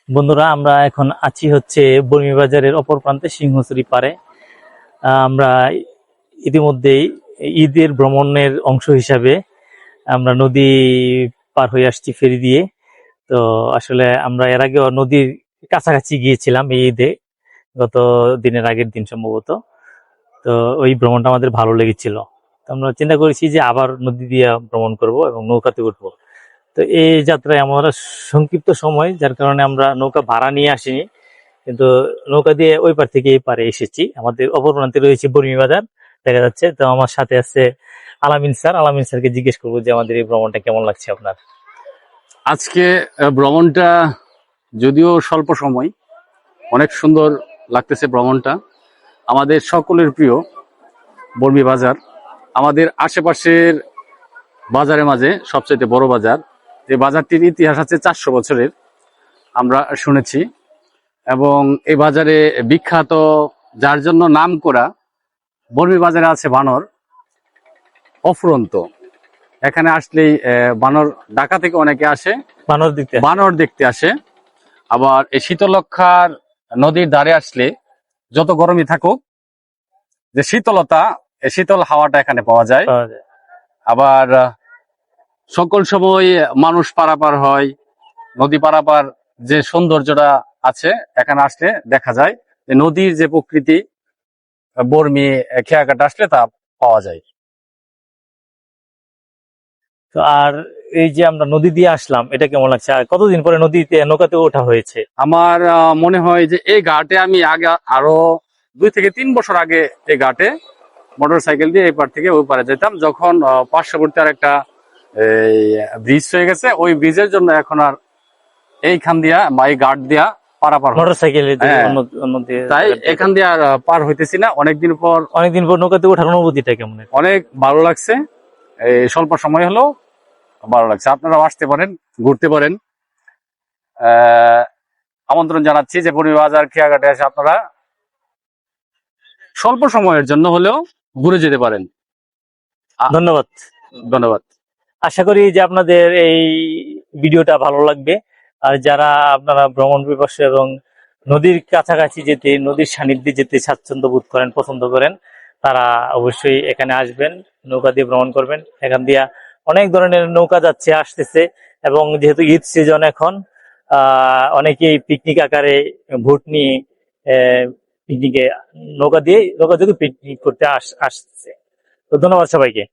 বন্ধুরা, আমরা এখন আছি হচ্ছে বর্মি বাজারের অপর প্রান্তে সিংহছড়ি পারে। আমরা ইতিমধ্যেই ঈদের ভ্রমণের অংশ হিসাবে আমরা নদী পার হয়ে আসছি ফেরি দিয়ে। তো আসলে আমরা এর আগেও নদীর কাছাকাছি গিয়েছিলাম এই ঈদে, গত দিনের আগের দিন সম্ভবত। তো ওই ভ্রমণটা আমাদের ভালো লেগেছিল। তো আমরা চিন্তা করেছি যে আবার নদী দিয়ে ভ্রমণ করব এবং নৌকাতে উঠবো। তো এই যাত্রায় আমরা সংক্ষিপ্ত সময়, যার কারণে আমরা নৌকা ভাড়া নিয়ে আসিনি, কিন্তু নৌকা দিয়ে ওই পার থেকে এই পারে এসেছি। আমাদের অপর প্রান্তে রয়েছে বর্মি বাজার দেখা যাচ্ছে। তো আমার সাথে আছে আলামিন স্যার। আলামিন স্যারকে জিজ্ঞেস করবো যে আমাদের এই ভ্রমণটা কেমন লাগছে আপনার। আজকে ভ্রমণটা যদিও স্বল্প সময়, অনেক সুন্দর লাগতেছে ভ্রমণটা। আমাদের সকলের প্রিয় বর্মি বাজার, আমাদের আশেপাশের বাজারের মাঝে সবচেয়ে বড় বাজার। এই বাজারটির ইতিহাস আছে 400 বছরের, আমরা শুনেছি। এবং এই বাজারে বিখ্যাত, যার জন্য নাম করা, বর্মি বাজারে আছে বানর অফুরন্ত। এখানে আসলেই বানর, ঢাকা থেকে অনেকে আসে বানর দেখতে আসে। আবার এই শীতলক্ষার নদীর ধারে আসলে যত গরমই থাকুক, যে শীতলতা, এই শীতল হাওয়াটা এখানে পাওয়া যায়। আবার সকল সময় মানুষ পারাপার হয়, নদী পারাপার যে সৌন্দর্যটা আছে এখানে আসলে দেখা যায়, যে নদীর যে প্রকৃতি, বর্মি খেয়াঘাট আসলে তা পাওয়া যায়। তো আর এই যে আমরা নদী দিয়ে আসলাম, এটা কেমন লাগছে? আর কতদিন পরে নদীতে নৌকাতে ওঠা হয়েছে? আমার মনে হয় যে এই ঘাটে আমি আগে আরো 2 থেকে 3 বছর আগে এই ঘাটে মোটর সাইকেল দিয়ে এই পার থেকে ওই পারে যেতাম, যখন পার্শ্ববর্তী আর একটা ব্রিজ হয়ে গেছে। ওই ব্রিজের জন্য এখন আর এইখান দিয়া বা এই ঘাট দিয়া পারাপার মোটর সাইকেল, তাই এখান দিয়ে আর পার হইতেছি না। অনেকদিন পর নৌকাতে ওঠার অনুভূতিটা কেমন? অনেক ভালো লাগছে। এই স্বল্প সময় হলেও ভালো লাগছে। আপনারাও আসতে পারেন, ঘুরতে পারেন। আমন্ত্রণ জানাচ্ছি যে বর্মি বাজার খেয়াঘাটে এসে আপনারা স্বল্প সময়ের জন্য হলেও ঘুরে যেতে পারেন। ধন্যবাদ। ধন্যবাদ। আশা করি যে আপনাদের এই ভিডিওটা ভালো লাগবে। আর যারা আপনারা ভ্রমণ পিপাসু এবং নদীর কাছাকাছি যেতে, নদীর সান্নিধ্যে যেতে স্বাচ্ছন্দ্য বোধ করেন, পছন্দ করেন, তারা অবশ্যই এখানে আসবেন, নৌকা দিয়ে ভ্রমণ করবেন। এখান দিয়ে অনেক ধরনের নৌকা যাচ্ছে, আসতেছে। এবং যেহেতু ঈদ সিজন এখন, অনেকেই পিকনিক আকারে ভোট নিয়ে পিকনিকে নৌকা দিয়ে পিকনিক করতে আসছে। তো ধন্যবাদ সবাইকে।